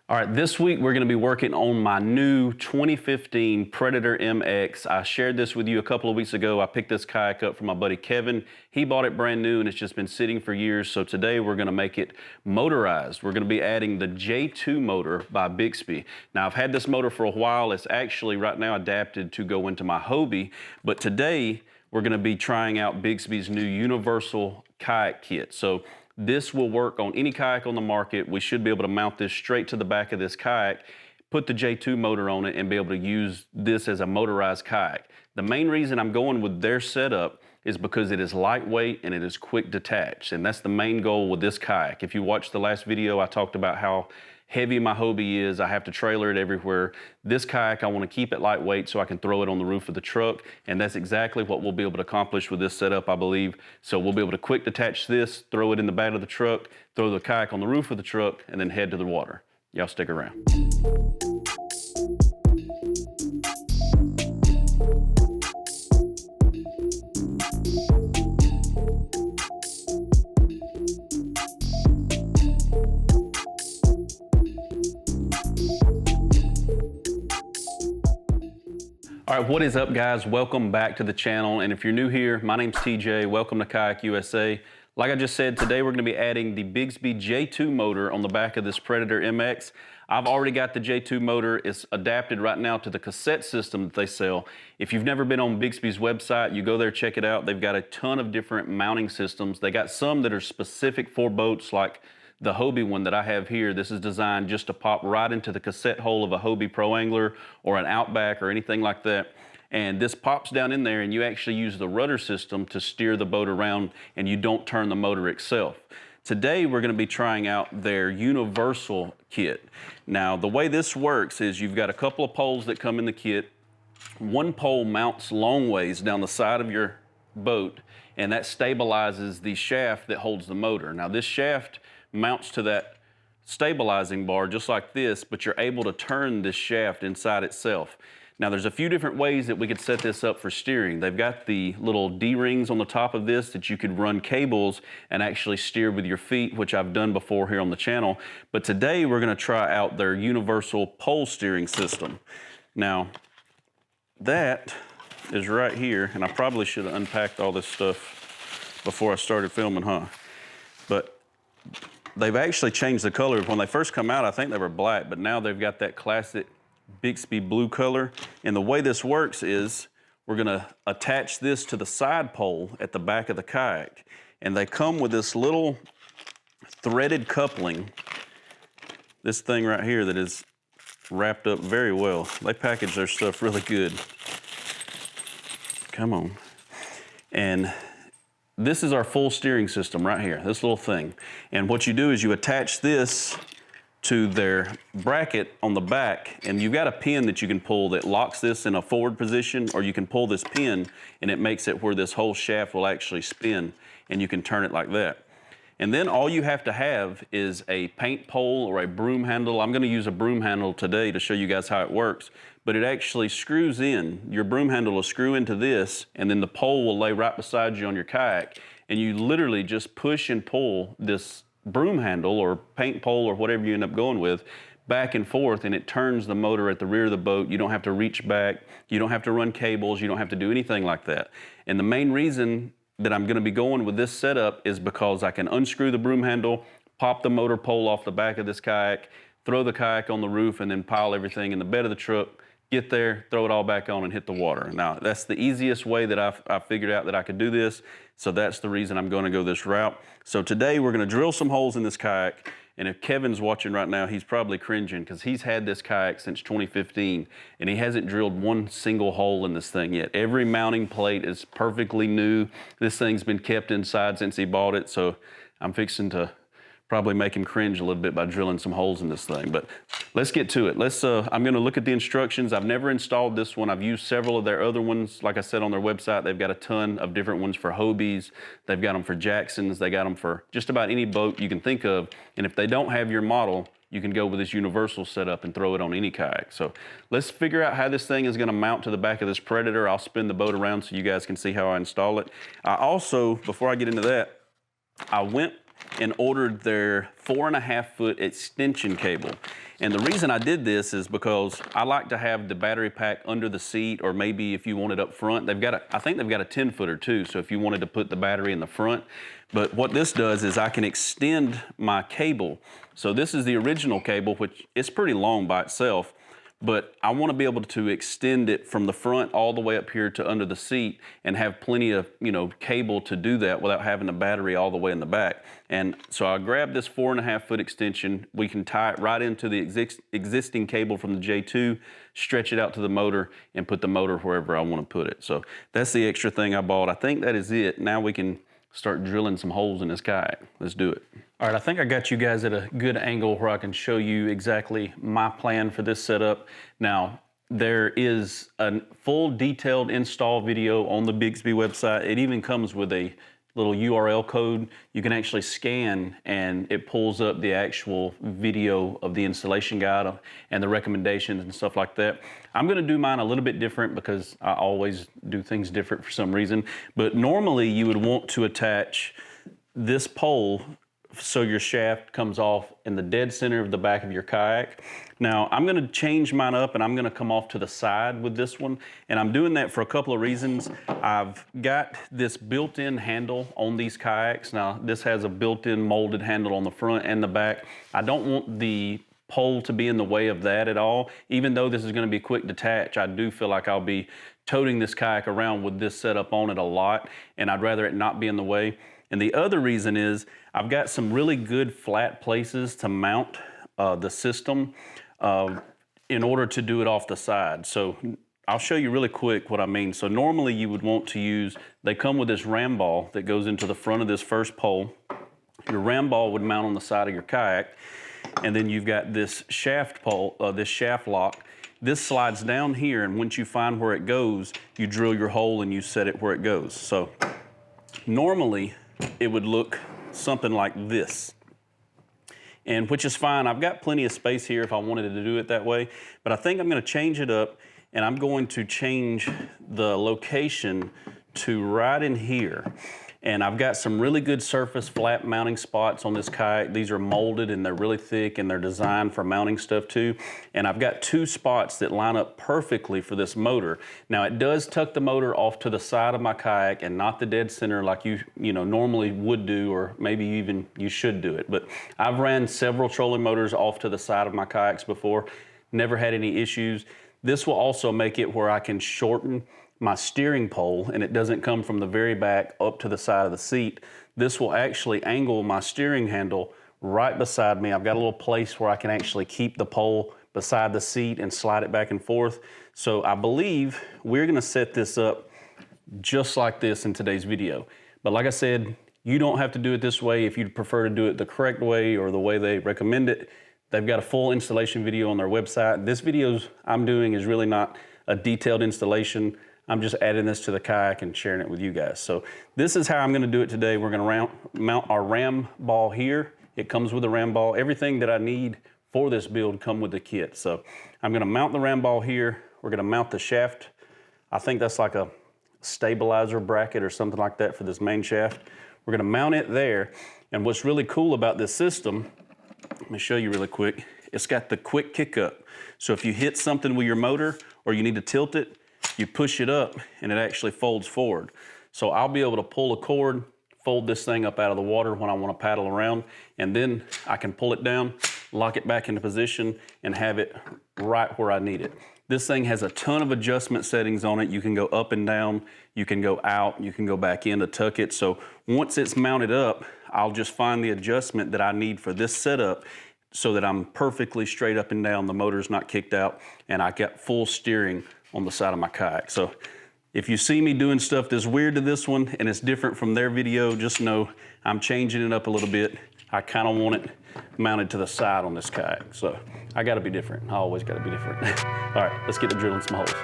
All right, this week we're gonna be working on my new 2015 Predator MX. I shared this with you a couple of weeks ago. I picked this kayak up from my buddy Kevin. He bought it brand new and it's just been sitting for years. So today we're gonna make it motorized. We're gonna be adding the J2 motor by Bixby. Now I've had this motor for a while. It's actually right now adapted to go into my Hobie, but today we're gonna be trying out Bixby's new universal kayak kit. So this will work on any kayak on the market. We should be able to mount this straight to the back of this kayak, put the J2 motor on it, and be able to use this as a motorized kayak. The main reason I'm going with their setup is because it is lightweight and it is quick detached, and that's the main goal with this kayak. If you watched the last video, I talked about how heavy my Hobie is. I have to trailer it everywhere. This kayak, I want to keep it lightweight so I can throw it on the roof of the truck, and that's exactly what we'll be able to accomplish with this setup, I believe. So we'll be able to quick detach this, throw it in the back of the truck, throw the kayak on the roof of the truck, and then head to the water. Y'all stick around. All right, what is up, guys? Welcome back to the channel. And if you're new here, my name's TJ. Welcome to Kayak USA. Like I just said, today we're gonna be adding the Bixby J2 motor on the back of this Predator MX. I've already got the J2 motor. It's adapted right now to the cassette system that they sell. If you've never been on Bixby's website, you go there, check it out. They've got a ton of different mounting systems. They got some that are specific for boats, like the Hobie one that I have here. This is designed just to pop right into the cassette hole of a Hobie Pro Angler or an Outback or anything like that. And this pops down in there and you actually use the rudder system to steer the boat around and you don't turn the motor itself. Today we're going to be trying out their universal kit. Now the way this works is you've got a couple of poles that come in the kit. One pole mounts long ways down the side of your boat and that stabilizes the shaft that holds the motor. Now this shaft mounts to that stabilizing bar just like this, but you're able to turn this shaft inside itself. Now there's a few different ways that we could set this up for steering. They've got the little D-rings on the top of this that you could run cables and actually steer with your feet, which I've done before here on the channel. But today we're gonna try out their universal pole steering system. Now that is right here, and I probably should have unpacked all this stuff before I started filming, huh? But they've actually changed the color. When they first come out, I think they were black, but now they've got that classic Bixby blue color. And the way this works is we're gonna attach this to the side pole at the back of the kayak. And they come with this little threaded coupling, this thing right here that is wrapped up very well. They package their stuff really good. Come on. And this is our full steering system right here, this little thing. And what you do is you attach this to their bracket on the back, and you've got a pin that you can pull that locks this in a forward position, or you can pull this pin and it makes it where this whole shaft will actually spin and you can turn it like that. And then all you have to have is a paint pole or a broom handle. I'm gonna use a broom handle today to show you guys how it works, but it actually screws in. Your broom handle will screw into this, and then the pole will lay right beside you on your kayak, and you literally just push and pull this broom handle or paint pole or whatever you end up going with back and forth, and it turns the motor at the rear of the boat. You don't have to reach back, you don't have to run cables, you don't have to do anything like that. And the main reason that I'm gonna be going with this setup is because I can unscrew the broom handle, pop the motor pole off the back of this kayak, throw the kayak on the roof, and then pile everything in the bed of the truck, get there, throw it all back on and hit the water. Now, that's the easiest way that I figured out that I could do this, so that's the reason I'm gonna go this route. So today we're gonna drill some holes in this kayak, and if Kevin's watching right now, he's probably cringing because he's had this kayak since 2015 and he hasn't drilled one single hole in this thing yet. Every mounting plate is perfectly new. This thing's been kept inside since he bought it, so I'm fixing to probably make him cringe a little bit by drilling some holes in this thing. But let's get to it. I'm gonna look at the instructions. I've never installed this one. I've used several of their other ones. Like I said, on their website, they've got a ton of different ones for Hobies. They've got them for Jacksons. They got them for just about any boat you can think of. And if they don't have your model, you can go with this universal setup and throw it on any kayak. So let's figure out how this thing is gonna mount to the back of this Predator. I'll spin the boat around so you guys can see how I install it. I also, before I get into that, I went and ordered their 4.5-foot extension cable. And the reason I did this is because I like to have the battery pack under the seat, or maybe if you want it up front, I think they've got a 10-footer too, so if you wanted to put the battery in the front. But what this does is I can extend my cable. So this is the original cable, which is pretty long by itself, but I want to be able to extend it from the front all the way up here to under the seat and have plenty of, cable to do that without having the battery all the way in the back. And so I grabbed this 4.5-foot extension. We can tie it right into the existing cable from the J2, stretch it out to the motor, and put the motor wherever I want to put it. So that's the extra thing I bought. I think that is it. Now we can start drilling some holes in this kayak. Let's do it. All right, I think I got you guys at a good angle where I can show you exactly my plan for this setup. Now, there is a full detailed install video on the Bixby website. It even comes with a little URL code you can actually scan, and it pulls up the actual video of the installation guide and the recommendations and stuff like that. I'm gonna do mine a little bit different because I always do things different for some reason. But normally you would want to attach this pole so your shaft comes off in the dead center of the back of your kayak. Now, I'm gonna change mine up and I'm gonna come off to the side with this one. And I'm doing that for a couple of reasons. I've got this built-in handle on these kayaks. Now, this has a built-in molded handle on the front and the back. I don't want the pole to be in the way of that at all. Even though this is gonna be quick detach, I do feel like I'll be toting this kayak around with this setup on it a lot, and I'd rather it not be in the way. And the other reason is I've got some really good flat places to mount the system in order to do it off the side. So I'll show you really quick what I mean. So normally you would want to use, they come with this ram ball that goes into the front of this first pole. Your ram ball would mount on the side of your kayak, and then you've got this shaft pole, this shaft lock. This slides down here, and once you find where it goes, you drill your hole and you set it where it goes. So normally it would look something like this, and which is fine. I've got plenty of space here if I wanted to do it that way, but I think I'm gonna change it up, and I'm going to change the location to right in here. And I've got some really good surface flat mounting spots on this kayak. These are molded and they're really thick and they're designed for mounting stuff too. And I've got 2 spots that line up perfectly for this motor. Now, it does tuck the motor off to the side of my kayak and not the dead center like you normally would do, or maybe even you should do it. But I've ran several trolling motors off to the side of my kayaks before, never had any issues. This will also make it where I can shorten my steering pole, and it doesn't come from the very back up to the side of the seat. This will actually angle my steering handle right beside me. I've got a little place where I can actually keep the pole beside the seat and slide it back and forth. So I believe we're gonna set this up just like this in today's video. But like I said, you don't have to do it this way. If you'd prefer to do it the correct way or the way they recommend it, they've got a full installation video on their website. This video I'm doing is really not a detailed installation. I'm just adding this to the kayak and sharing it with you guys. So this is how I'm gonna do it today. We're gonna mount our ram ball here. It comes with a ram ball. Everything that I need for this build come with the kit. So I'm gonna mount the ram ball here. We're gonna mount the shaft. I think that's like a stabilizer bracket or something like that for this main shaft. We're gonna mount it there. And what's really cool about this system, let me show you really quick. It's got the quick kick up. So if you hit something with your motor or you need to tilt it, you push it up and it actually folds forward. So I'll be able to pull a cord, fold this thing up out of the water when I want to paddle around, and then I can pull it down, lock it back into position, and have it right where I need it. This thing has a ton of adjustment settings on it. You can go up and down, you can go out, you can go back in to tuck it. So once it's mounted up, I'll just find the adjustment that I need for this setup so that I'm perfectly straight up and down, the motor's not kicked out, and I got full steering on the side of my kayak. So if you see me doing stuff that's weird to this one and it's different from their video, just know I'm changing it up a little bit. I kind of want it mounted to the side on this kayak. So I gotta be different. I always gotta be different. All right, let's get to drilling some holes.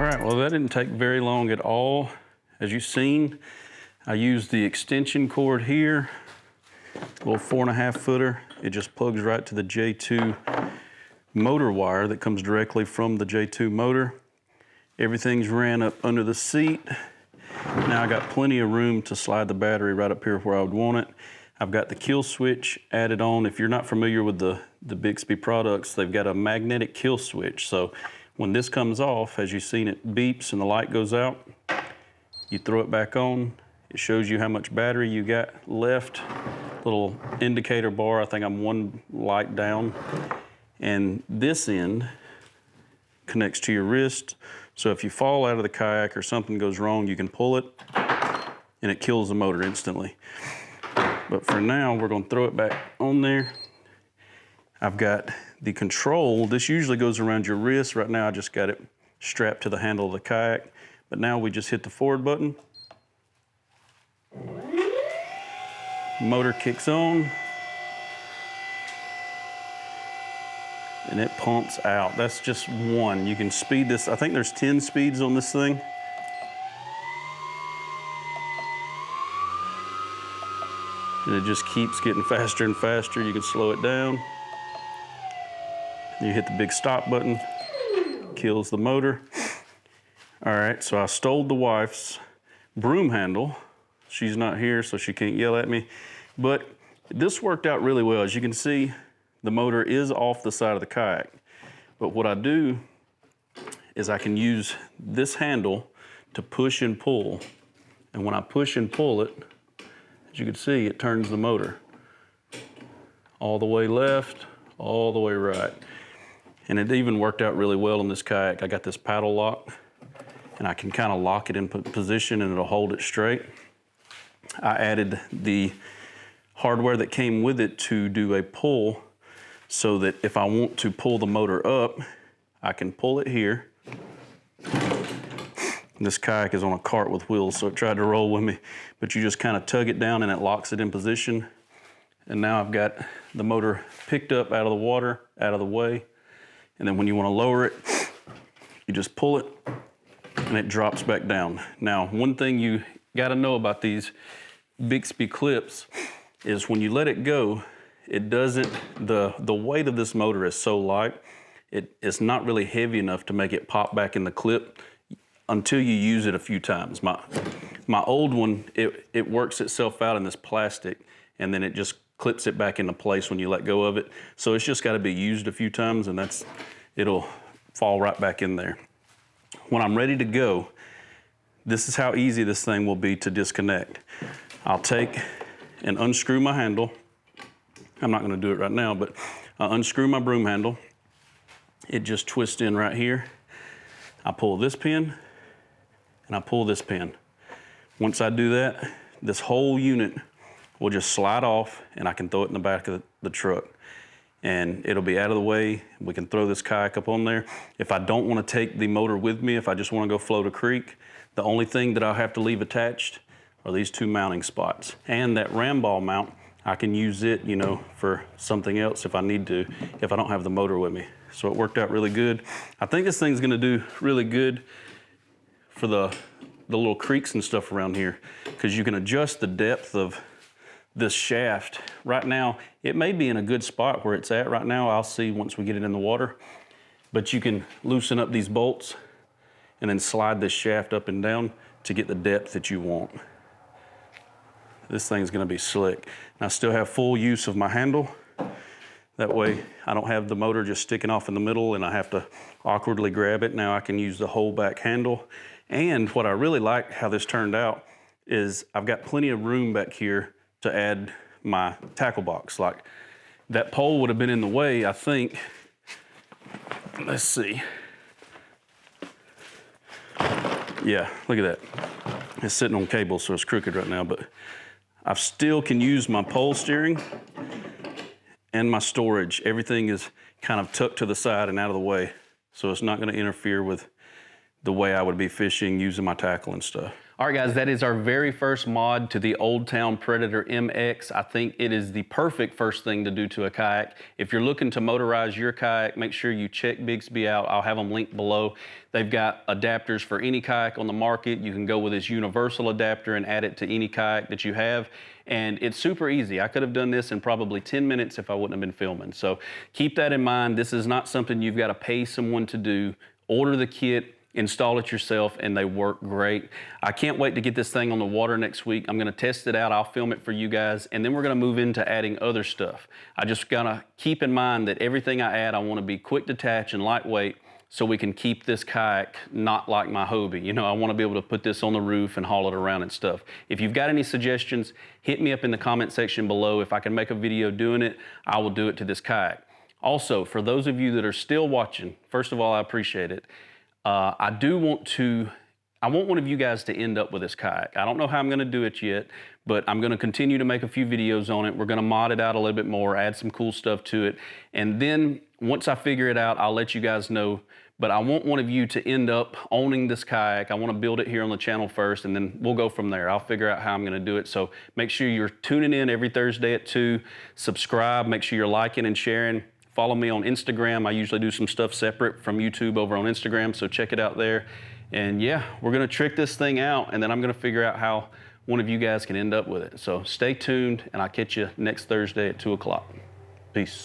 All right, well, that didn't take very long at all. As you've seen, I used the extension cord here, a little 4.5 footer. It just plugs right to the J2 motor wire that comes directly from the J2 motor. Everything's ran up under the seat. Now I got plenty of room to slide the battery right up here where I would want it. I've got the kill switch added on. If you're not familiar with the Bixby products, they've got a magnetic kill switch. So when this comes off, as you've seen, it beeps and the light goes out. You throw it back on. It shows you how much battery you got left. Little indicator bar, I think I'm 1 light down. And this end connects to your wrist. So if you fall out of the kayak or something goes wrong, you can pull it and it kills the motor instantly. But for now, we're gonna throw it back on there. I've got the control. This usually goes around your wrist. Right now, I just got it strapped to the handle of the kayak. But now we just hit the forward button. Motor kicks on. And it pumps out. That's just one. You can speed this. I think there's 10 speeds on this thing. And it just keeps getting faster and faster. You can slow it down. You hit the big stop button, kills the motor. All right, so I stole the wife's broom handle. She's not here, so she can't yell at me. But this worked out really well. As you can see, the motor is off the side of the kayak. But what I do is I can use this handle to push and pull. And when I push and pull it, as you can see, it turns the motor all the way left, all the way right. And it even worked out really well in this kayak. I got this paddle lock, and I can kind of lock it in position and it'll hold it straight. I added the hardware that came with it to do a pull so that if I want to pull the motor up, I can pull it here. This kayak is on a cart with wheels, so it tried to roll with me, but you just kind of tug it down and it locks it in position. And now I've got the motor picked up out of the water, out of the way. And then when you want to lower it, you just pull it and it drops back down. Now, one thing you got to know about these Bixby clips is when you let it go, it doesn't, the weight of this motor is so light, it's not really heavy enough to make it pop back in the clip until you use it a few times. My old one, it works itself out in this plastic and then it just clips it back into place when you let go of it. So it's just got to be used a few times and it'll fall right back in there. When I'm ready to go, this is how easy this thing will be to disconnect. I'll take and unscrew my handle. I'm not going to do it right now, but I'll unscrew my broom handle. It just twists in right here. I pull this pin and I pull this pin. Once I do that, this whole unit will just slide off and I can throw it in the back of the truck. And it'll be out of the way. We can throw this kayak up on there. If I don't want to take the motor with me, if I just want to go float a creek, the only thing that I'll have to leave attached are these 2 mounting spots. And that ram ball mount, I can use it, you know, for something else if I need to, if I don't have the motor with me. So it worked out really good. I think this thing's gonna do really good for the little creeks and stuff around here, because you can adjust the depth of this shaft. Right now, it may be in a good spot where it's at right now. I'll see once we get it in the water. But you can loosen up these bolts and then slide this shaft up and down to get the depth that you want. This thing's gonna be slick. And I still have full use of my handle. That way I don't have the motor just sticking off in the middle and I have to awkwardly grab it. Now I can use the whole back handle. And what I really like how this turned out is I've got plenty of room back here to add my tackle box. Like that pole would have been in the way, I think. Let's see. Yeah, look at that. It's sitting on cable, so it's crooked right now, but I still can use my pole steering and my storage. Everything is kind of tucked to the side and out of the way, so it's not gonna interfere with the way I would be fishing using my tackle and stuff. All right, guys, that is our very first mod to the Old Town Predator MX. I think it is the perfect first thing to do to a kayak. If you're looking to motorize your kayak, make sure you check Bixby out. I'll have them linked below. They've got adapters for any kayak on the market. You can go with this universal adapter and add it to any kayak that you have. And it's super easy. I could have done this in probably 10 minutes if I wouldn't have been filming. So keep that in mind. This is not something you've got to pay someone to do. Order the kit, install it yourself, and they work great. I can't wait to get this thing on the water next week. I'm gonna test it out, I'll film it for you guys, and then we're gonna move into adding other stuff. I just gotta keep in mind that everything I add, I wanna be quick detach and lightweight so we can keep this kayak not like my Hobie. You know, I wanna be able to put this on the roof and haul it around and stuff. If you've got any suggestions, hit me up in the comment section below. If I can make a video doing it, I will do it to this kayak. Also, for those of you that are still watching, first of all, I appreciate it. I want one of you guys to end up with this kayak. I don't know how I'm gonna do it yet, but I'm gonna continue to make a few videos on it. We're gonna mod it out a little bit more, add some cool stuff to it. And then once I figure it out, I'll let you guys know. But I want one of you to end up owning this kayak. I wanna build it here on the channel first, and then we'll go from there. I'll figure out how I'm gonna do it. So make sure you're tuning in every Thursday at 2. Subscribe, make sure you're liking and sharing. Follow me on Instagram. I usually do some stuff separate from YouTube over on Instagram, so check it out there. And yeah, we're gonna trick this thing out, and then I'm gonna figure out how one of you guys can end up with it. So stay tuned, and I'll catch you next Thursday at 2 o'clock. Peace.